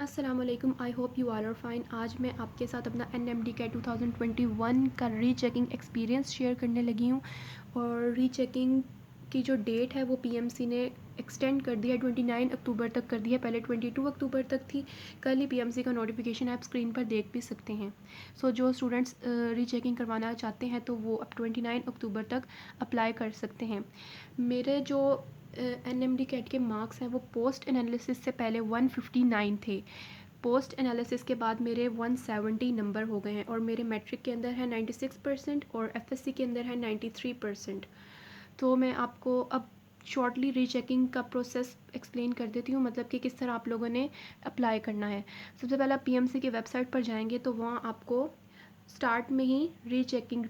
अस्सलाम वालेकुम। I hope you are fine. आज मैं आपके साथ अपना NMD कैट 2021 का रीचेकिंग एक्सपीरियंस शेयर करने लगी हूँ। और रीचेकिंग की जो डेट है वो PMC ने एक्सटेंड कर दिया है, 29 अक्टूबर तक कर दिया। पहले 22 अक्टूबर तक थी। कल ही PMC का नोटिफिकेशन आप स्क्रीन पर देख भी सकते हैं। जो स्टूडेंट्स रीचेकिंग करवाना चाहते हैं तो वो अब 29 अक्टूबर तक अप्लाई कर सकते हैं। मेरे जो NMD कैट के मार्क्स हैं वो पोस्ट एनालिसिस से पहले 159 थे। पोस्ट एनालिसिस के बाद मेरे 170 नंबर हो गए हैं और मेरे मैट्रिक के अंदर है 96% और FSC के अंदर है 93%। तो मैं आपको अब शॉर्टली रीचेकिंग का प्रोसेस एक्सप्लेन कर देती हूँ, मतलब कि किस तरह आप लोगों ने अप्लाई करना है। सबसे पहले आप PMC की वेबसाइट पर जाएंगे तो वहाँ आपको स्टार्ट में ही rechecking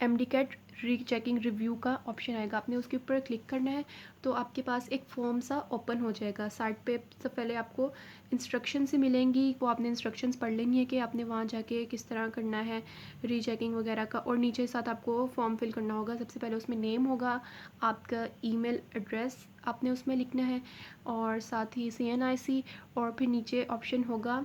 MD CAT rechecking review का ऑप्शन आएगा। आपने उसके ऊपर क्लिक करना है तो आपके पास एक फॉर्म सा ओपन हो जाएगा। साइट पे सबसे पहले आपको इंस्ट्रक्शन से मिलेंगी, वो आपने इंस्ट्रक्शंस पढ़ लेनी है कि आपने वहाँ जाके किस तरह करना है रीचेकिंग वगैरह का। और नीचे साथ आपको फॉर्म फिल करना होगा। सबसे पहले उसमें नेम होगा, आपका ईमेल एड्रेस आपने उसमें लिखना है और साथ ही CNIC, और फिर नीचे ऑप्शन होगा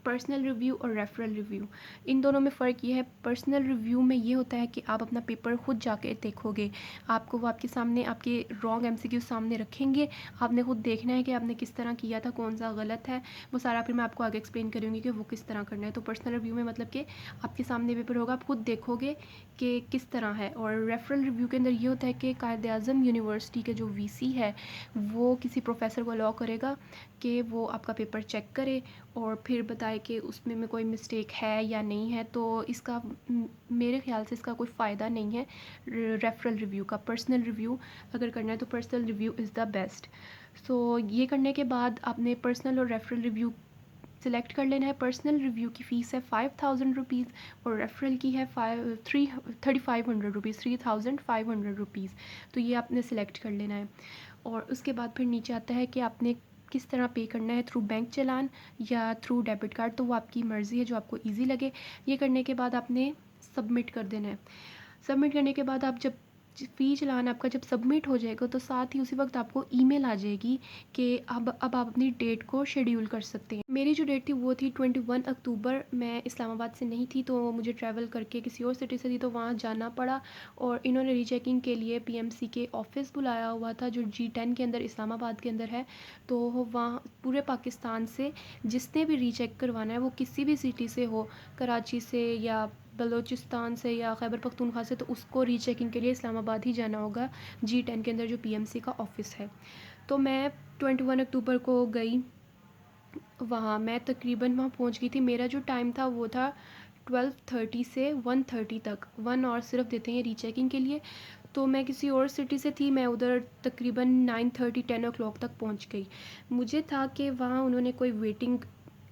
पर्सनल रिव्यू और रेफरल रिव्यू। इन दोनों में फ़र्क ये है, पर्सनल रिव्यू में ये होता है कि आप अपना पेपर खुद जाके देखोगे। आपको वो आपके सामने आपके रॉन्ग MCQ सामने रखेंगे, आपने खुद देखना है कि आपने किस तरह किया था, कौन सा गलत है, वो सारा फिर मैं आपको आगे एक्सप्लेन करूँगी कि वो किस तरह करना है। तो पर्सनल रिव्यू में मतलब कि आपके सामने पेपर होगा, आप खुद देखोगे कि किस तरह है। और रेफरल रिव्यू के अंदर ये होता है कि कायद-ए-आज़म यूनिवर्सिटी के जो VC है वो किसी प्रोफेसर को अलाउ करेगा कि वो आपका पेपर चेक करे और फिर बताए कि उसमें में कोई मिस्टेक है या नहीं है। तो इसका मेरे ख़्याल से इसका कोई फ़ायदा नहीं है रेफरल रिव्यू का। पर्सनल रिव्यू अगर करना है तो personal review is the best. ये करने के बाद आपने पर्सनल और रेफरल रिव्यू सिलेक्ट कर लेना है। पर्सनल रिव्यू की फ़ीस है 5000 रुपीज़ और रेफरल की है 3500 रुपीज़, 3500 रुपीज़। तो ये आपने सिलेक्ट कर लेना है। और उसके बाद फिर नीचे आता है कि आपने किस तरह पे करना है, थ्रू बैंक चालान या थ्रू डेबिट कार्ड। तो वो आपकी मर्ज़ी है, जो आपको ईजी लगे। ये करने के बाद आपने सबमिट कर देना है। सबमिट करने के बाद आप जब फ़ी चालान आपका जब सबमिट हो जाएगा तो साथ ही उसी वक्त आपको ईमेल आ जाएगी कि अब आप अपनी डेट को शेड्यूल कर सकते हैं। मेरी जो डेट थी वो थी 21 अक्टूबर। मैं इस्लामाबाद से नहीं थी तो मुझे ट्रैवल करके किसी और सिटी से थी तो वहाँ जाना पड़ा। और इन्होंने रीचेकिंग के लिए PMC के ऑफ़िस बुलाया हुआ था जो G10 के अंदर इस्लामाबाद के अंदर है। तो वहाँ पूरे पाकिस्तान से जिसने भी रीचेक करवाना है वो किसी भी सिटी से हो, कराची से या बलूचिस्तान से या खैबर पख्तूनख्वा से, तो उसको रीचेकिंग के लिए इस्लामाबाद ही जाना होगा G10 के अंदर जो PMC का ऑफ़िस है। तो मैं 21 अक्टूबर को गई वहाँ। मैं तकरीबन वहाँ पहुँच गई थी। मेरा जो टाइम था वो था 12:30 से 1:30 तक। 1 आवर सिर्फ देते हैं रीचेकिंग के लिए। तो मैं किसी और सिटी से थी, मैं उधर तकरीबन 9:30 10 ओ क्लॉक तक पहुँच गई। मुझे था कि वहाँ उन्होंने कोई वेटिंग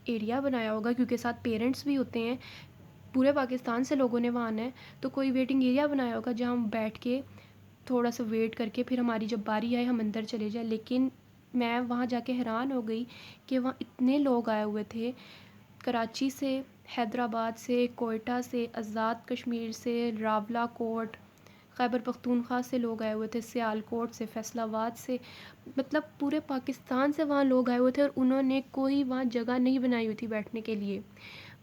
एरिया बनाया होगा क्योंकि साथ पेरेंट्स भी होते हैं, पूरे पाकिस्तान से लोगों ने वहाँ आना है। तो कोई वेटिंग एरिया बनाया होगा जहाँ हम बैठ के थोड़ा सा वेट करके फिर हमारी जब बारी आए हम अंदर चले जाएं। लेकिन मैं वहाँ जाके हैरान हो गई कि वहाँ इतने लोग आए हुए थे, कराची से, हैदराबाद से, कोयटा से, आज़ाद कश्मीर से, रावलाकोट, खैबर पख्तूनख्वा से लोग आए हुए थे, सियालकोट से, फैसलाबाद से, मतलब पूरे पाकिस्तान से वहाँ लोग आए हुए थे। और उन्होंने कोई वहाँ जगह नहीं बनाई हुई थी बैठने के लिए।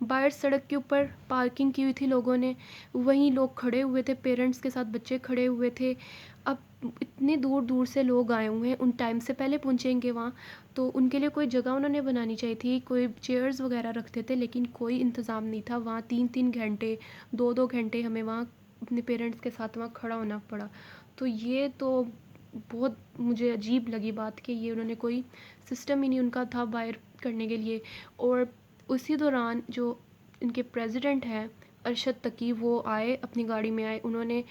बाहर सड़क के ऊपर पार्किंग की हुई थी लोगों ने, वहीं लोग खड़े हुए थे, पेरेंट्स के साथ बच्चे खड़े हुए थे। अब इतने दूर दूर से लोग आए हुए हैं, उन टाइम से पहले पहुँचेंगे वहाँ, तो उनके लिए कोई जगह उन्होंने बनानी चाहिए थी, कोई चेयर्स वगैरह रखते थे, लेकिन कोई इंतज़ाम नहीं था। वहाँ 3-3 घंटे, 2-2 घंटे हमें वहाँ अपने पेरेंट्स के साथ वहाँ खड़ा होना पड़ा। तो ये तो बहुत मुझे अजीब लगी बात कि ये उन्होंने कोई सिस्टम ही नहीं उनका था बाहर करने के लिए। और उसी दौरान जो इनके प्रेसिडेंट हैं अरशद तकी, वो आए, अपनी गाड़ी में आए, उन्होंने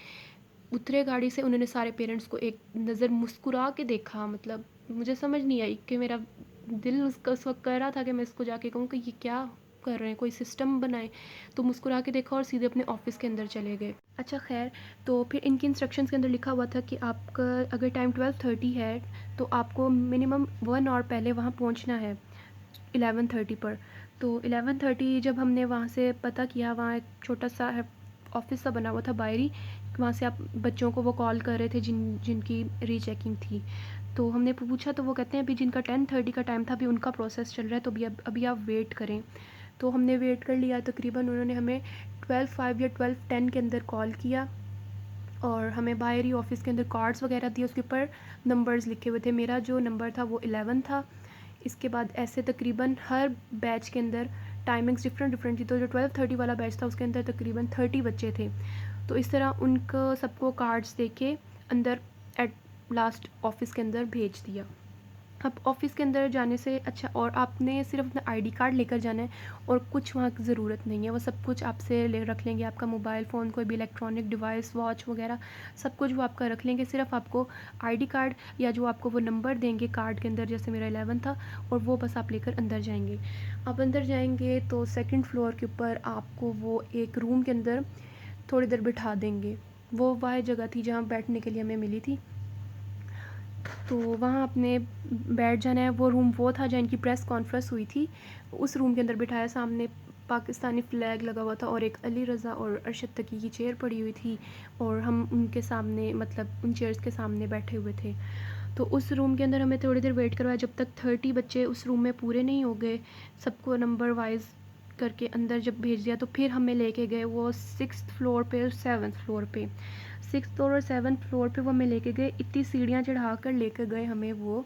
उतरे गाड़ी से, उन्होंने सारे पेरेंट्स को एक नज़र मुस्कुरा के देखा। मतलब मुझे समझ नहीं आई कि मेरा दिल उसका उस वक्त कह रहा था कि मैं इसको जाके कहूँ कि ये क्या कर रहे हैं, कोई सिस्टम बनाए। तो मुस्कुरा के देखा और सीधे अपने ऑफिस के अंदर चले गए। अच्छा खैर, तो फिर इनकी इंस्ट्रक्शंस के अंदर लिखा हुआ था कि आपका अगर टाइम 12:30 है तो आपको मिनिमम 1 आवर पहले वहाँ पहुँचना है 11:30 पर। तो 11:30 जब हमने वहाँ से पता किया, वहाँ एक छोटा सा ऑफिस सा बना हुआ था बाहरी, वहाँ से आप बच्चों को वो कॉल कर रहे थे जिनकी रीचेकिंग थी। तो हमने पूछा तो वो कहते हैं अभी जिनका 10:30 का टाइम था अभी उनका प्रोसेस चल रहा है, तो अभी आप वेट करें। तो हमने वेट कर लिया। तकरीबन उन्होंने हमें 12:05 या 12:10 के अंदर कॉल किया और हमें बाहर ही ऑफ़िस के अंदर कार्ड्स वगैरह दिए, उसके ऊपर नंबर्स लिखे हुए थे। मेरा जो नंबर था वो 11 था। इसके बाद ऐसे तकरीबन हर बैच के अंदर टाइमिंग्स डिफरेंट थी। तो जो 12:30 वाला बैच था उसके अंदर तकरीबन 30 बच्चे थे। तो इस तरह उनको सबको कार्ड्स दे के अंदर एट लास्ट ऑफ़िस के अंदर भेज दिया। अब ऑफ़िस के अंदर जाने से अच्छा, और आपने सिर्फ अपना आईडी कार्ड लेकर जाना है और कुछ वहाँ की ज़रूरत नहीं है। वो सब कुछ आपसे ले रख लेंगे, आपका मोबाइल फ़ोन, कोई भी इलेक्ट्रॉनिक डिवाइस, वॉच वगैरह सब कुछ वो आपका रख लेंगे। सिर्फ आपको आईडी कार्ड या जो आपको वो नंबर देंगे कार्ड के अंदर, जैसे मेरा 11 था, और वो बस आप लेकर अंदर जाएंगे। आप अंदर जाएंगे तो सेकंड फ्लोर के ऊपर आपको वो एक रूम के अंदर थोड़ी देर बिठा देंगे। वो वह जगह थी जहाँ बैठने के लिए हमें मिली थी। तो वहाँ आपने बैठ जाना है। वो रूम वो था जहाँ इनकी प्रेस कॉन्फ्रेंस हुई थी। उस रूम के अंदर बिठाया, सामने पाकिस्तानी फ़्लैग लगा हुआ था और एक अली रज़ा और अरशद तकी की चेयर पड़ी हुई थी और हम उनके सामने, मतलब उन चेयर्स के सामने बैठे हुए थे। तो उस रूम के अंदर हमें थोड़ी देर वेट करवाया जब तक 30 बच्चे उस रूम में पूरे नहीं हो गए। सबको नंबर वाइज करके अंदर जब भेज दिया तो फिर हमें लेके गए वो 6th फ्लोर पे और 7th फ्लोर पे। 6th फ्लोर और 7th फ्लोर पे वो हमें लेके गए। इतनी सीढ़ियाँ चढ़ा कर लेकर गए हमें वो,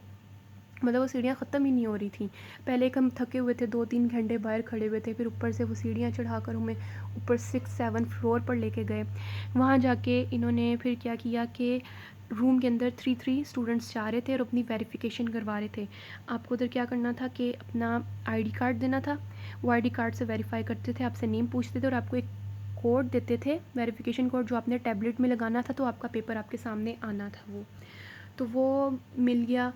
मतलब वो सीढ़ियाँ ख़त्म ही नहीं हो रही थी। पहले एक हम थके हुए थे, 2-3 घंटे बाहर खड़े हुए थे, फिर ऊपर से वो सीढ़ियाँ चढ़ाकर हमें ऊपर 6th-7th फ्लोर पर लेके गए। वहाँ जाके इन्होंने फिर क्या किया कि रूम के अंदर 3 स्टूडेंट्स जा रहे थे और अपनी वेरिफिकेशन करवा रहे थे। आपको उधर क्या करना था कि अपना आईडी कार्ड देना था। वो आईडी कार्ड से वेरीफाई करते थे, आपसे नेम पूछते थे और आपको एक कोड देते थे, वेरिफिकेशन कोड, जो आपने टैबलेट में लगाना था। तो आपका पेपर आपके सामने आना था वो। तो वो मिल गया।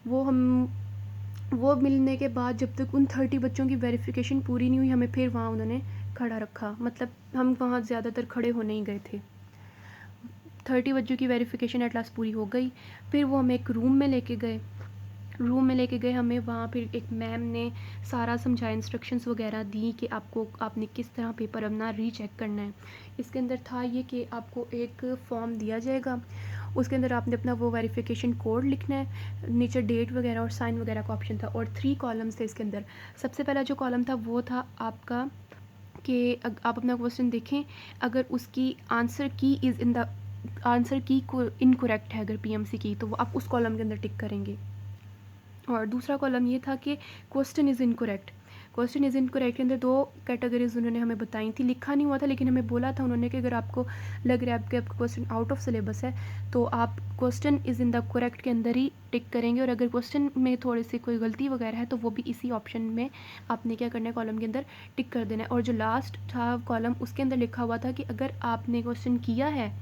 वो मिलने के बाद जब तक उन 30 बच्चों की वेरिफिकेशन पूरी नहीं हुई, हमें फिर वहाँ उन्होंने खड़ा रखा। मतलब हम वहाँ ज़्यादातर खड़े होने ही गए थे। 30 बच्चों की वेरिफिकेशन एट लास्ट पूरी हो गई। फिर वो हमें एक रूम में लेके गए। हमें वहाँ फिर एक मैम ने सारा समझाया, इंस्ट्रक्शंस वगैरह दी कि आपने किस तरह पेपर अपना रीचेक करना है। इसके अंदर था ये कि आपको एक फॉर्म दिया जाएगा, उसके अंदर आपने अपना वो वेरिफिकेशन कोड लिखना है, नीचे डेट वगैरह और साइन वगैरह का ऑप्शन था और 3 कॉलम्स थे इसके अंदर। सबसे पहला जो कॉलम था वो था आपका कि आप अपना क्वेश्चन देखें, अगर उसकी आंसर की को इनकरेक्ट है, अगर पीएमसी की, तो वो आप उस कॉलम के अंदर टिक करेंगे। और दूसरा कॉलम ये था कि क्वेश्चन इज़ इनकरेक्ट के अंदर 2 कैटेगरीज़ उन्होंने हमें बताई थी। लिखा नहीं हुआ था लेकिन हमें बोला था उन्होंने कि अगर आपको लग रहा है आपका क्वेश्चन आउट ऑफ सिलेबस है तो आप question is in the correct के अंदर ही टिक करेंगे, और अगर क्वेश्चन में थोड़ी सी कोई गलती वगैरह है तो वो भी इसी ऑप्शन में आपने क्या करना है, कॉलम के अंदर टिक कर देना है। और जो लास्ट था कॉलम, उसके अंदर लिखा हुआ था कि अगर आपने क्वेश्चन किया है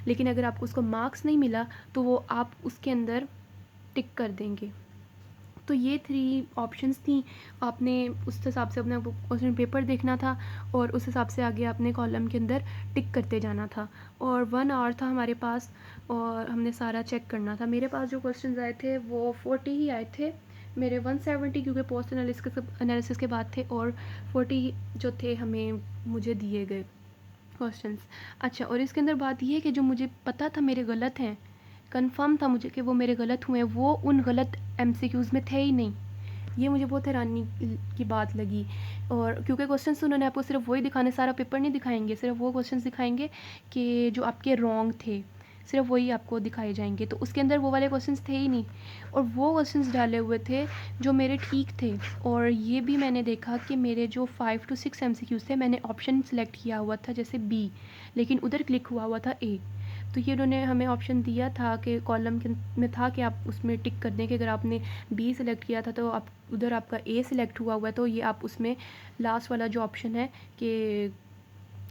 लेकिन अगर आपको उसको मार्क्स नहीं मिला तो वो आप उसके अंदर टिक कर देंगे। तो ये 3 ऑप्शंस थी। आपने उस हिसाब से अपना क्वेश्चन पेपर देखना था और उस हिसाब से आगे आपने कॉलम के अंदर टिक करते जाना था। और 1 आवर था हमारे पास और हमने सारा चेक करना था। मेरे पास जो क्वेश्चंस आए थे वो 40 ही आए थे। मेरे 170 क्योंकि पोस्ट एनालिसिस के बाद थे और 40 जो थे हमें मुझे दिए गए क्वेश्चंस। अच्छा, और इसके अंदर बात ये है कि जो मुझे पता था मेरे गलत हैं, कंफर्म था मुझे कि वो मेरे गलत हुए, वो उन गलत एमसीक्यूज़ में थे ही नहीं। ये मुझे बहुत हैरानी की बात लगी। और क्योंकि क्वेश्चंस उन्होंने आपको सिर्फ वही दिखाने, सारा पेपर नहीं दिखाएंगे, सिर्फ वो क्वेश्चंस दिखाएंगे कि जो आपके रॉन्ग थे, सिर्फ वही आपको दिखाए जाएंगे। तो उसके अंदर वो वाले क्वेश्चंस थे ही नहीं और वो क्वेश्चंस डाले हुए थे जो मेरे ठीक थे। और ये भी मैंने देखा कि मेरे जो 5 to 6 एमसीक्यूज़ थे, मैंने ऑप्शन सेलेक्ट किया हुआ था जैसे बी, लेकिन उधर क्लिक हुआ हुआ था ए। तो ये उन्होंने हमें ऑप्शन दिया था कि कॉलम में था कि आप उसमें टिक कर दें कि अगर आपने बी सेलेक्ट किया था तो आप उधर आपका ए सिलेक्ट हुआ हुआ है, तो ये आप उसमें लास्ट वाला जो ऑप्शन है कि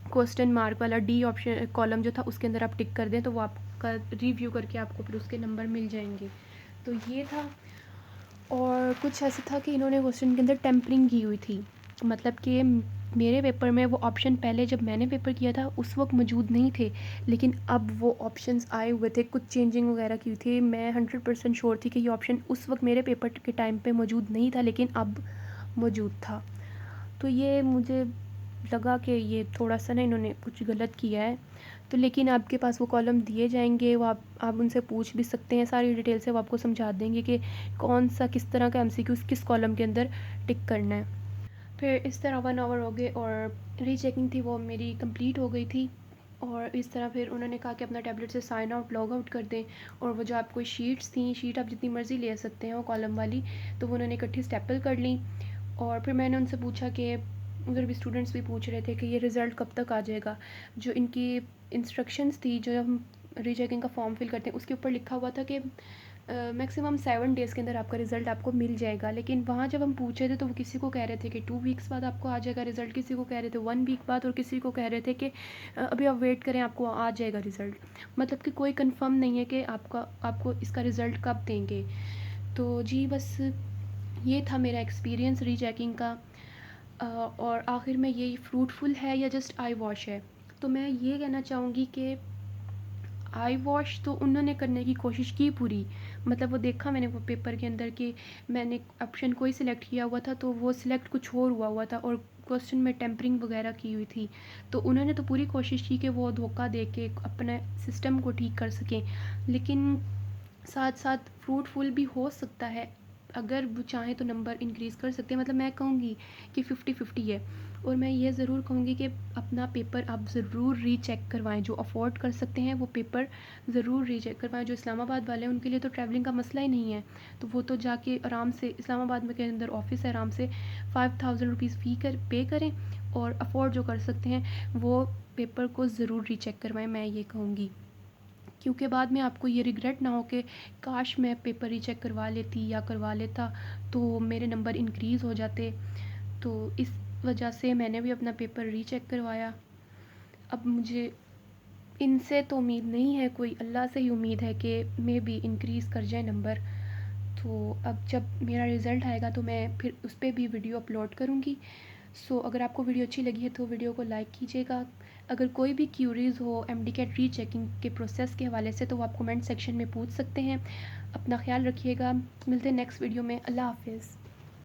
क्वेश्चन मार्क वाला डी ऑप्शन कॉलम जो था उसके अंदर आप टिक कर दें, तो वो आपका रिव्यू करके आपको फिर उसके नंबर मिल जाएंगे। तो ये था। और कुछ ऐसा था कि इन्होंने क्वेश्चन के अंदर टेम्परिंग की हुई थी, मतलब कि मेरे पेपर में वो ऑप्शन पहले जब मैंने पेपर किया था उस वक्त मौजूद नहीं थे, लेकिन अब वो ऑप्शंस आए हुए थे, कुछ चेंजिंग वगैरह की हुई थी। मैं 100% श्योर थी कि ये ऑप्शन उस वक्त मेरे पेपर के टाइम पे मौजूद नहीं था लेकिन अब मौजूद था। तो ये मुझे लगा कि ये थोड़ा सा ना इन्होंने कुछ गलत किया है। तो लेकिन आपके पास वो कॉलम दिए जाएंगे, वो आप उनसे पूछ भी सकते हैं, सारी डिटेल से वो आपको समझा देंगे कि कौन सा किस तरह का एमसीक्यूज़ किस कॉलम के अंदर टिक करना है। फिर इस तरह 1 आवर हो गए और रीचेकिंग थी वो मेरी कंप्लीट हो गई थी। और इस तरह फिर उन्होंने कहा कि अपना टैबलेट से साइन आउट लॉग आउट कर दें, और वो जो आपको शीट्स थी, शीट आप जितनी मर्ज़ी ले सकते हैं वो कॉलम वाली, तो वो उन्होंने इकट्ठी स्टेपल कर ली। और फिर मैंने उनसे पूछा कि उधर भी स्टूडेंट्स भी पूछ रहे थे कि ये रिज़ल्ट कब तक आ जाएगा। जो इनकी इंस्ट्रक्शंस थी, जो हम रीचेकिंग का फॉर्म फिल करते हैं उसके ऊपर लिखा हुआ था कि मैक्सिमम 7 डेज़ के अंदर आपका रिज़ल्ट आपको मिल जाएगा। लेकिन वहाँ जब हम पूछे थे तो वो किसी को कह रहे थे कि 2 वीक्स बाद आपको आ जाएगा रिज़ल्ट, किसी को कह रहे थे 1 वीक बाद, और किसी को कह रहे थे कि अभी आप वेट करें आपको आ जाएगा रिज़ल्ट। मतलब कि कोई कंफर्म नहीं है कि आपको इसका रिज़ल्ट कब देंगे। तो जी बस ये था मेरा एक्सपीरियंस रीचेकिंग का। और आखिर में ये फ्रूटफुल है या जस्ट आई वॉश है? तो मैं ये कहना चाहूँगी कि आई वॉश तो उन्होंने करने की कोशिश की पूरी। मतलब वो देखा मैंने वो पेपर के अंदर कि मैंने ऑप्शन कोई सिलेक्ट किया हुआ था तो वो सिलेक्ट कुछ और हुआ था, और क्वेश्चन में टेम्परिंग वगैरह की हुई थी। तो उन्होंने तो पूरी कोशिश की कि वो धोखा दे के अपने सिस्टम को ठीक कर सकें। लेकिन साथ साथ फ्रूटफुल भी हो सकता है, अगर वो चाहें तो नंबर इंक्रीज़ कर सकते हैं। मतलब मैं कहूँगी कि 50-50 है। और मैं ये ज़रूर कहूँगी कि अपना पेपर आप ज़रूर रीचेक करवाएं, जो अफोर्ड कर सकते हैं वो पेपर ज़रूर रीचेक करवाएं। जो इस्लामाबाद वाले हैं उनके लिए तो ट्रैवलिंग का मसला ही नहीं है, तो वो तो जाके आराम से इस्लामाबाद में के अंदर ऑफिस है, आराम से 5000 रुपीज़ फ़ी कर पे करें, और अफोर्ड जो कर सकते हैं वो पेपर को ज़रूर रीचेक करवाएं, मैं ये कहूँगी। क्योंकि बाद में आपको ये रिग्रेट ना हो कि काश मैं पेपर रीचेक करवा लेती या करवा लेता तो मेरे नंबर इंक्रीज़ हो जाते। तो इस वजह से मैंने भी अपना पेपर रीचेक करवाया। अब मुझे इनसे तो उम्मीद नहीं है कोई, अल्लाह से ही उम्मीद है कि मे बी इंक्रीज़ कर जाए नंबर। तो अब जब मेरा रिज़ल्ट आएगा तो मैं फिर उस पर भी वीडियो अपलोड करूँगी। सो अगर आपको वीडियो अच्छी लगी है तो वीडियो को लाइक कीजिएगा। अगर कोई भी क्यूरीज़ हो एमडी कैट री चेकिंग के प्रोसेस के हवाले से तो वो आप कमेंट सेक्शन में पूछ सकते हैं। अपना ख्याल रखिएगा, मिलते हैं नेक्स्ट वीडियो में। अल्लाह हाफिज़।